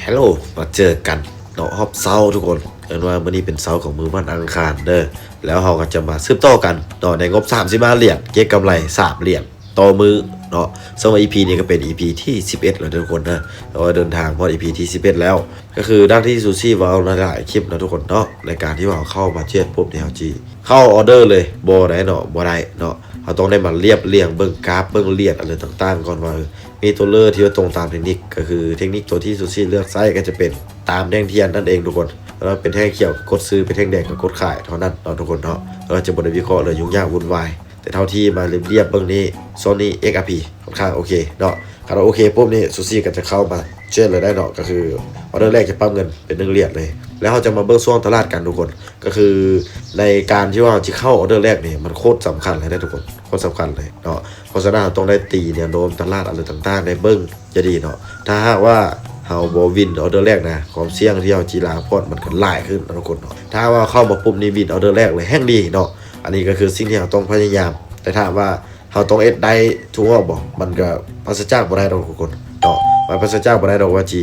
ฮัลโหลมาเจอกันเนาะฮอบเซาทุกคนเห็นว่ามื้อนี้เป็นเซาของมื้อวันอังคารเด้อแล้วเราก็จะมาสืบต่อกันเนาะในงบ35เหรียญเก็บกำไร3เหรียญต่อมื้อเนาะซึ่งว่า EP นี้ก็เป็น EP ที่11แล้วทุกคนนะเราเดินทางพอ EP ที่11แล้วก็คือด้านที่ซูซี่ว่าเอาหลายคลิปนะทุกคนเนาะในการที่ว่าเข้ามาเชียร์ปุ๊บเนี่ยจีเข้าออเดอร์เลยบ่ได้เนาะบ่ได้เนาะเราต้องได้มาเรียบเรียงเบิ่งกราฟเบิ่งเรียดอะไรต่างๆก่อนว่ามีตัวเลือกที่ว่าตรงตามเทคนิคก็คือเทคนิคตัวที่ซูซี่เลือกใช้ก็จะเป็นตามแท่งเทียนนั่นเองทุกคนแล้วเป็นแท่งเขียวกดซื้อเป็นแท่งแดงก็กดขายเท่านั้นเนาะทุกคนเนาะเราจะบ่ได้วิเคราะห์เลยยุ่งยากวุ่นวายแต่เท่าที่มาเรียบเบื้องนี้โซนี่ XRP ค่อนข้างโอเคเนาะถ้าเราโอเคปุ๊บนี่ซูซี่ก็จะเข้ามาเชื่อเลยได้เนาะก็คือออเดอร์แรกจะปั๊มเงินเป็น1เหรียญเลยแล้วเราจะมาเบิ้งช่วงตลาดกันทุกคนก็คือในการที่ว่าจะเข้าออเดอร์แรกนี่มันโคตรสำคัญเลยนะทุกคนโคตรสำคัญเลยเนาะเพราะฉะนั้นเราต้องได้ตีเนี่ยโน้มตลาดอะไรต่างๆในเบิ้งจะดีเนาะถ้าหากว่าเฮาบ่วินออเดอร์แรกนะความเสี่ยงที่เฮาจีลาพอดมันก็หลายขึ้นนะทุกคนเนาะถ้าว่าเข้ามาปุ๊บนี่วินออเดอร์แรกเลยแห้งดีเนาะอันนี้ก็คือสิ่งที่เราต้องพยายามแต่ถ้าว่าเราต้องเอ็ดได้ทุกรอบบ่มันก็ปราศจากบ่ได้ดอกทุกคนเนาะมันปราศจากบ่ได้ดอกว่าจ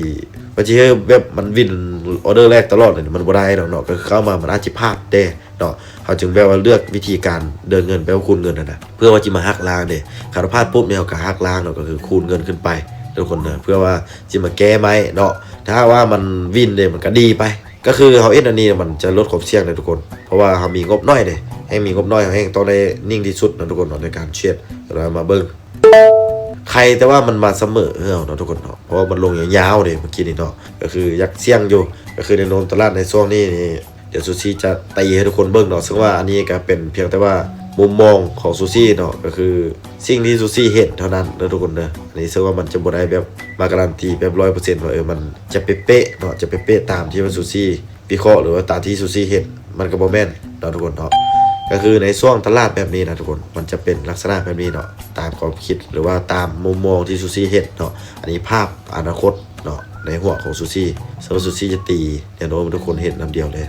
ีให้แบบมันวินออเดอร์แรกตลอดเลยมันบ่ได้ดอกเนาะก็เข้ามามันอาจจะพลาดเด้เนาะเขาจึงแบบว่าเลือกวิธีการเดินเงินแปลว่าคูณเงินนะเพื่อว่าจะมาหักล้างเด้ถ้าพลาดปุ๊บเนี่ยก็หักล้างเนาะก็คือคูณเงินขึ้นไปทุกคนเนาะเพื่อว่าจะมาแก้ไหมเนาะถ้าว่ามันวินเนี่ยมันก็ดีไปก็คือเฮาเอ็ดอันนี้มันจะลดความเสี่ยงเลยทุกคนเพราะว่าเฮามีงบน้อยเด้ให้มีงบน้อยให้ต้องได้นิ่งที่สุดนะทุกคนเนาะในการเชียร์เรามาเบิ่งใครแต่ว่ามันมาเสมอเนาะทุกคนเนาะเพราะว่ามันลงยาวๆเด้เมื่อกี้นี่เนาะก็คือยักเสี่ยงอยู่ก็คือในโน้มตลาดในช่วงนี้นี่เดี๋ยวซูซี่จะตีให้ทุกคนเบิ่งเนาะซึ่งว่าอันนี้ก็เป็นเพียงแต่ว่ามุมมองของซูซี่เนาะก็คือสิ่งที่ซูซี่เห็นเท่านั้นนะทุกคนเนาะอันนี้ซึ่งว่ามันจะบ่ได้แบบมาการันตีแบบ 100% ว่ามันจะเป๊ะๆเนาะจะเป๊ะๆตามที่ว่าซูซี่วิเคราะห์หรือว่าตามที่ซูซี่เห็นมันก็บ่แม่นเนาะทุกคนเนาะก็คือในช่วงตลาดแบบนี้นะทุกคนมันจะเป็นลักษณะแบบนี้เนาะตามความคิดหรือว่าตามมุมมองที่ซูซี่เห็นเนาะอันนี้ภาพอนาคตเนาะในหัวของซูซี่ซึ่งซูซี่จะตีแนวโน้มทุกคนเห็นนำเดียวเลย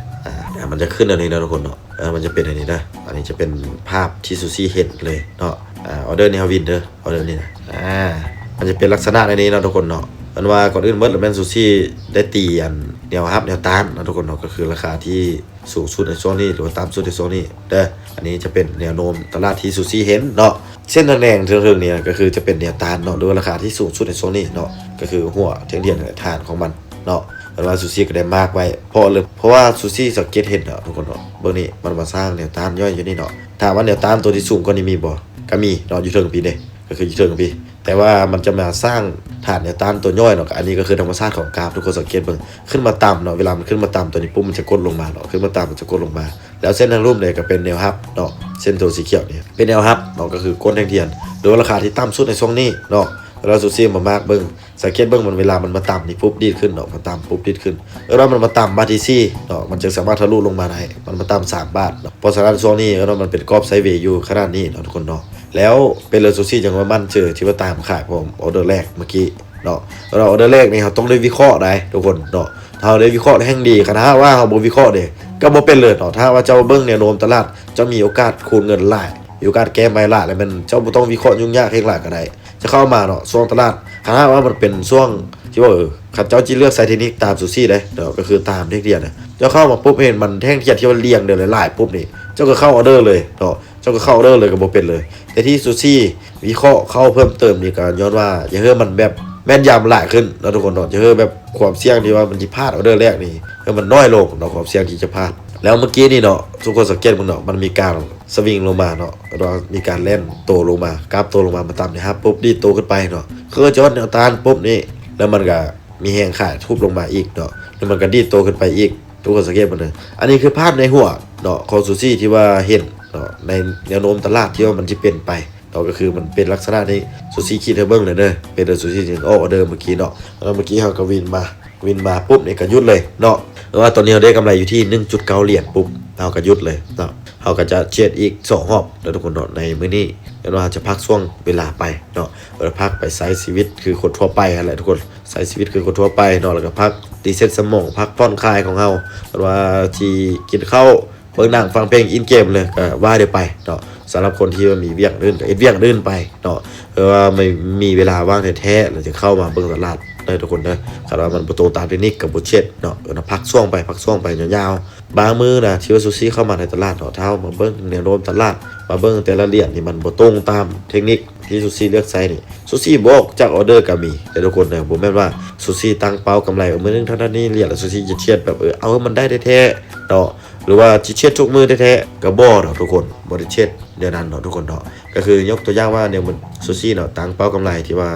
มันจะขึ้นอันนี้นะทุกคนเนาะมันจะเป็นอันนี้นะอันนี้จะเป็นภาพที่ซูซี่เห็นเลยเนาะออเดอร์นี้เฮาวินเด้อออเดอร์นี้นะมันจะเป็นลักษณะในนี้นะทุกคนเนาะมันว่าก่อนอื่นเมื่อแมนซูซี่ได้ตีอันแนวรับแนวต้านนะทุกคนเนาะก็คือราคาที่สูงสุดในโซนนี้หรือว่าต่ำสุดในโซนนี้เด้ออันนี้จะเป็นแนวโน้มตลาดที่ซูซี่เห็นเนาะเส้นแดงๆเทิงๆเนี่ยก็คือจะเป็นแนวต้านเนาะหรือว่าราคาที่สูงสุดในโซนนี้เนาะก็คือหัวเทียนฐานของมันเนาะแต่ว่าซูซี่ก็ได้มากไว้เพราะว่าซูซี่สังเกตเห็นเนาะทุกคนเนาะเบื้องนี้มันมาสร้างแนวต้านย่อยอยู่นี่เนาะถามว่าแนวต้านตัวที่สูงกว่านี้มีบ่ก็มีเนาะอยู่เทิงพี่เด้ก็คืออยู่เทิงพี่แต่ว่ามันจะมาสร้างฐานแนวต้านตัวย่อยเนาะอันนี้ก็คือธรรมชาติของกราฟทุกคนสังเกตเบิ่งขึ้นมาต่ำเนาะเวลามันขึ้นมาต่ำตัวนี้ปุ๊บมันจะกดลงมาเนาะขึ้นมาต่ำมันจะกดลงมาแล้วเส้นทางรูปเนี่ยก็เป็นแนวรับเนาะเส้นตัวสีเขียวเนี่ยเป็นแนวรับเนาะก็คือก้นแท่งเทียนโดยราคาที่ต่ำสุดในช่วงนี้เนาะเราซูซี่มามากเบิ่งสังเกตเบิ่งมันเวลามันมาต่ำนี่ปุ๊บดีดขึ้นเนาะมาต่ำปุ๊บดีดขึ้นแล้วมันมาต่ำบาทีซี่เนาะมันจึงสามารถทะลุลงมาได้มันมาต่ำ3บาทเนาะเพราะฉะนั้นช่วงนี้เนาะมันเป็นกรอบไซด์เวย์อยู่ขนาดนี้เนาะทุกคนเนาะแล้วเป็นเลยซูซี่จังว่ามั่นเจอที่ว่าตามขายผมออเดอร์แรกเมื่อกี้เนาะเราออเดอร์แรกนี่เราต้องได้วิเคราะห์ได้ทุกคนเนาะถ้าเราได้วิเคราะห์แห่งดีขนาดว่าเราบ่วิเคราะห์เด้ก็บ่เป็นเลยเนาะถ้าว่าเจ้าเบิ่งแนวโน้มตลาดจะมีโอกาสคูณเงินหลายมีโอกาสแก้ไม้หลายแล้วมันเจ้าบ่ต้องวิเคราะห์ยุ่งยากเฮ็ดหลายก็ได้จะเข้ามาเนาะช่วงตลาดขนาดว่ามันเป็นช่วงที่ว่าคันเจ้าจิเลือกไซเทคนิคตามซูซี่ได้เนาะก็คือตามเทคนิคเนี่ยเจ้าเข้ามาปุ๊บเห็นมันแท่งเทียนที่มันเรียงเด้หลายๆปุ๊บนี่เจ้าก็เข้าออเดอร์เลยเนาะเจ้าก็เข้าออเดอร์เลยก็บ่เป็นเลยแต่ที่ซูซี่วิเคราะห์เข้าเพิ่มเติมนี่ก็ย้อนว่าอย่าเฮ้มันแบบแม่นยำหลายขึ้นนะทุกคนเนาะอย่าเฮ้แบบความเสี่ยงที่ว่ามันสิพลาดออเดอร์แรกนี่ให้มันน้อยลงเนาะความเสี่ยงที่จะพลาดแล้วเมื่อกี้นี่เนาะทุกคนสังเกตมันเนาะมันมีการสวิงลงมาเนาะแล้วมีการเล่นโตลงมากราฟโตลงมาต่ำนะครับปุ๊บดีโตขึ้นไปเนาะคือจอดแนวต้านปุ๊บนี่แล้วมันก็มีแหงขายทุบลงมาอีกเนาะแล้วมันก็ดีโตขึ้นไปอีกทุกคนสังเกตมันเลยอันนี้คือภาพในหัวเนาะของซูซี่ที่ว่าเห็นเนาะในแนวโน้มตลาดที่ว่ามันจะเป็นไปเนาะก็คือมันเป็นลักษณะนี้ซูซี่คิดให้เบิ่งเลยเด้อเป็นซูซี่จริงออเดอร์เมื่อกี้เนาะแล้วเมื่อกี้เฮาก็วินมาปุ๊บนี่ก็หยุดเลยเนาะเพราะว่าตอนนี้เราได้กำไรอยู่ที่ 1.9 เหรียญปุ๊บเราก็หยุดเลยเนาะเราก็จะเชียดอีก2รอบแล้วทุกคนเนาะในมื้อนี้แล้วเราจะพักช่วงเวลาไปเนาะเราพักไปใช้ชีวิตคือคนทั่วไปอะไรทุกคนใช้ชีวิตคือคนทั่วไปเนาะแล้วก็พักรีเซ็ตสมองพักผ่อนคลายของเราว่าที่กินข้าวเบิ่งหนังฟังเพลงอินเกมเลยก็ว่าเดี๋ยวไปเนาะสำหรับคนที่มีเวียงลื่นก็เวียงลื่นไปเนาะเพราะว่าไม่มีเวลาว่างแท้ๆเราจะเข้ามาเบิ่งตลาด เลยทุกคนเด้อคาดว่ามันบ่ตรงตามเทคนิคกับบ่เช็ดเนาะพักช่วงไปยาวๆบางมื้อนะที่ว่าซูซี่เข้ามาในตลาดเนาะเท้ามาเบิ่งแนวโน้มตลาดมาเบิ่งแต่ละเหรียญนี่มันบ่ตรงตามเทคนิคที่ซูซี่เลือกใช้นี่ซูซี่บอกจากออเดอร์ก็มีแต่ทุกคนเด้อบ่แม่นว่าซูซี่ตั้งเป้ากำไรมื้อนึงเท่านั้นนี่เหรียญแล้วซูซี่จะเช็ดแบบเอาให้มันได้แท้ๆเนาะหรือว่าสิเช็ดทุกมื้อแท้ๆก็บ่เนาะทุกคนบ่ได้เช็ดเดี๋ยวนั้นเนาะทุกคนเนาะก็คือยกตัวอย่างว่าเนี่ยมันซูซี่เนาะตั้งเป้ากำไรที่ว่า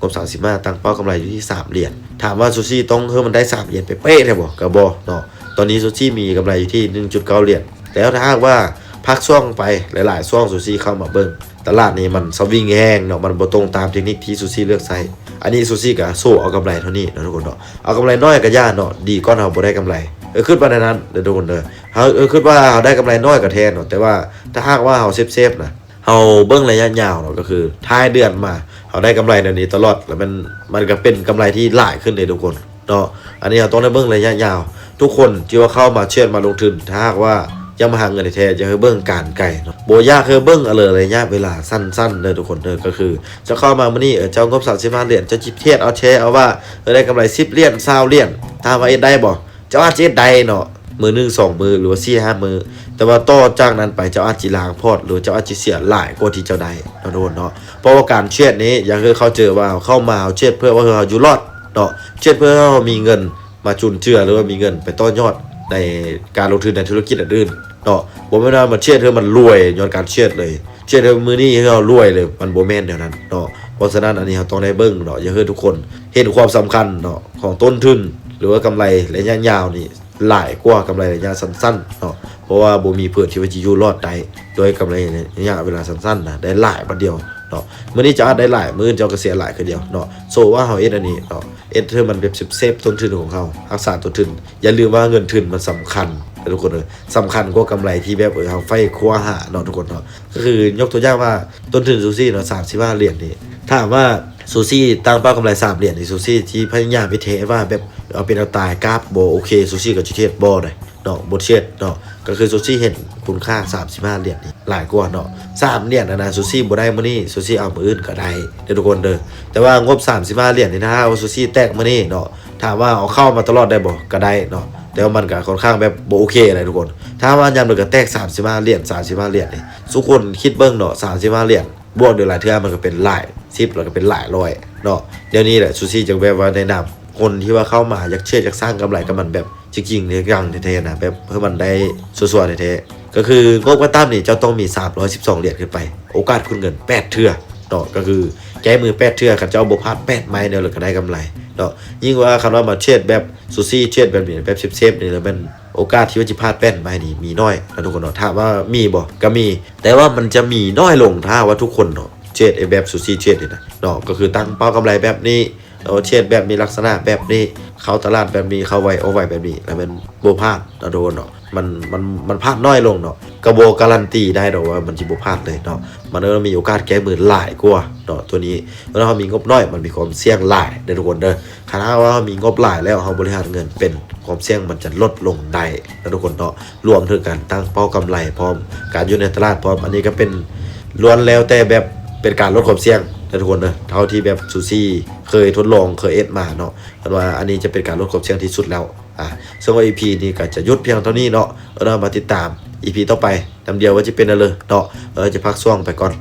งบ35ตั้งเป้ากำไรอยู่ที่3เหรียญถามว่าซูซี่ต้องให้มันได้3เหรียญเป๊ะๆได้บ่ก็บ่เนาะตอนนี้ซูซี่มีกำไรอยู่ที่ 1.9 เหรียญแล้วถ้าหากว่าพักช่วงไปหลายๆช่วงซูซี่เข้ามาเบิ่งตลาดนี้มันสวิงแห้งเนาะมันบ่ตรงตามเทคนิคที่ซูซี่เลือกใช้อันนี้ซูซี่ก็สู้เอากำไรเท่านี้เนาะทุกคนเนาะเอากำไรน้อยก็ย่าเนาะดีกว่าเฮาบ่ได้กำไรคิดว่าในนั้นเด้อทุกคนเด้อเฮาคิดว่าเฮาได้กำไรน้อยก็แทนเนาะแต่ว่าถ้าหากว่าเฮาเซฟๆนะเฮาเบิ่งระยะยาวเนาะก็คือท้ายเดือนมาเฮาได้กำไรในนี้ตลอดแล้วมันก็เป็นกำไรที่หลายขึ้นเลยทุกคนเนาะอันนี้เราต้องได้เบิ่งระยะยาวทุกคนที่ว่าเข้ามาเชื่อมาลงทุนถ้าหากว่ายังมาหาเงินแท้จะให้เบิ่งการไกลเนาะบ่ยากคือเบิ่งเอาเลยระยะเวลาสั้นๆเด้อทุกคนเด้อก็คือจะเข้ามามื้อนี้เจ้างบ35เหรียญจะจิบเทียดเอาแชร์เอาว่าได้กำไร10เหรียญ20เหรียญถามว่าเอ็ดได้บ่เจ้าอาจจะเอ็ดได้เนาะมือ1 2มือหรือว่า4 5มือแต่ว่าต่อจากนั้นไปเจ้าอาจสิล้างพอร์ตหรือเจ้าอาจสิเสียหลายกว่าที่เจ้าได้เนาะทุกคนเนาะเพราะว่าการเทรดนี้อย่างคือเขาเจอว่าเข้ามาเอาเทรดเพื่อว่าเขาอยู่รอดเนาะเทรดเพื่อเรามีเงินมาจุนเจือหรือว่ามีเงินไปต่อยอดในการลงทุนในธุรกิจอื่นเนาะบ่แม่นว่ามันเทรดเพื่อมันรวยย้อนการเทรดเลยเทรดเพื่อมื้อนี้ให้เรารวยเลยมันบ่แม่นแนวนั้นเนาะเพราะฉะนั้นอันนี้เราต้องได้เบิ่งเนาะอย่าให้ทุกคนเห็นความสำคัญเนาะของต้นทุนหรือว่ากำไรระยะยาวนี่หลายกว่ากำไรระยะสั้นๆเนาะเพราะว่าบ่มีเผื่อที่ว่าจะอยู่รอดได้โดยกำไรระยะเวลาสั้นๆนะได้หลายบัดเดียวเนาะมื้อนี้จะได้หลายมื้อเจ้าก็เสียหลายคือเดียวเนาะโซว่าเฮาเอ็ดอันนี้เนาะเอ็ดเธอมันเป็นเซฟต้นทุนของเขารักษาต้นทุนอย่าลืมว่าเงินทุนมันสำคัญทุกคนเลยสำคัญกว่ากำไรที่แบบเฮาไฟคว้าหาเนาะทุกคนเนาะก็คือยกตัวอย่างว่าต้นทุนซูซี่เนาะ35เหรียญนี่ถามว่าซูซี่ตั้งเป้ากำไร3เหรียญนี่ซูซี่ที่พยายามไปเทว่าแบบเอาเป็นเอาตายกราฟบ่โอเคซูซี่ก็สิเทศบ่ได้เนาะบ่เทศเนาะก็คือซูซี่เห็นคุณค่า35เหรียญนี่หลายกว่าเนาะ3เหรียญนะซูซี่บ่ได้มื้อนี้ซูซี่เอามื้ออื่นก็ได้เด้อทุกคนเด้อแต่ว่างบ35เหรียญนี่นะว่าซูซี่แตกมื้อนี้เนาะถามว่าเอาเข้ามาตลอดได้บ่ก็ได้เนาะแต่ว่ามันก็ค่อนข้างแบบบ่โอเคอะไรทุกคนถ้าว่ายามมันก็แตก35เหรียญ35เหรียญนี่ทุกคนคิดเบิ่งเนาะ35เหรียญบวกเดือนหลายเทื่อมันก็เป็นหลาย10แล้วก็เป็นหลายร้อยเนาะเดี๋ยวนี้แหละซูซี่จังแบบว่าแนะนำคนที่ว่าเข้ามาอยากเชื่ออยากสร้างกำไรกับมันแบบจริงๆเนี่ยยังแท้ๆนะแบบเพื่อมันได้ส่วนๆแท้ๆก็คืองบกระตั้มนี่เจ้าต้องมี312เหรียญขึ้นไปโอกาสคุณเงิน8เทื่อเนาะก็คือแก้มือ8เทื่อคันเจ้าบ่พลาด8ไม้เนี่ยแล้วก็ได้กำไรเนาะยิ่งว่าคันว่ามาเทรดแบบซูซี่เทรดแบบนี้แบบเซฟๆนี่แล้วมันโอกาสที่ว่าจะพลาด8ไม้นี่มีน้อยนะทุกคนเนาะถามว่ามีบ่ก็มีแต่ว่ามันจะมีน้อยลงถ้าว่าทุกคนเนาะเทรดแบบซูซี่เทรดนี่นะเนาะก็คือตั้งเป้ากำไรแบบนี้เราเทรดแบบมีลักษณะแบบนี้เข้าตลาดแบบนี้เข้าไวเอาไว้แบบนี้แล้วมันบ่พลาดนะโดนเนาะมันพลาดน้อยลงเนาะกระโบการันตีได้ดอกว่ามันสิบ่พลาดเลยเนาะมันก็มีโอกาสแก้มือหลายกว่าเนาะตัวนี้เวลาเรามีงบน้อยมันมีความเสี่ยงหลายเด้อทุกคนเด้อถ้าว่ามีงบหลายแล้วเราบริหารเงินเป็นความเสี่ยงมันจะลดลงได้นะทุกคนเนาะรวมถึงการตั้งเป้ากำไรพร้อมการอยู่ในตลาดพร้อมอันนี้ก็เป็นล้วนแล้วแต่แบบเป็นการลดความเสี่ยงนะทุกคนนะเท่าที่แบบซูซี่เคยทดลองเคยเอ็ดมาเนาะกันว่าอันนี้จะเป็นการลดความเสี่ยงที่สุดแล้วซึ่งว่า EP นี้ก็จะหยุดเพียงเท่านี้เนาะเรามาติดตาม EP ต่อไปนำเดียวว่าจะเป็นอะไรเนาะจะพักช่วงไปก่อน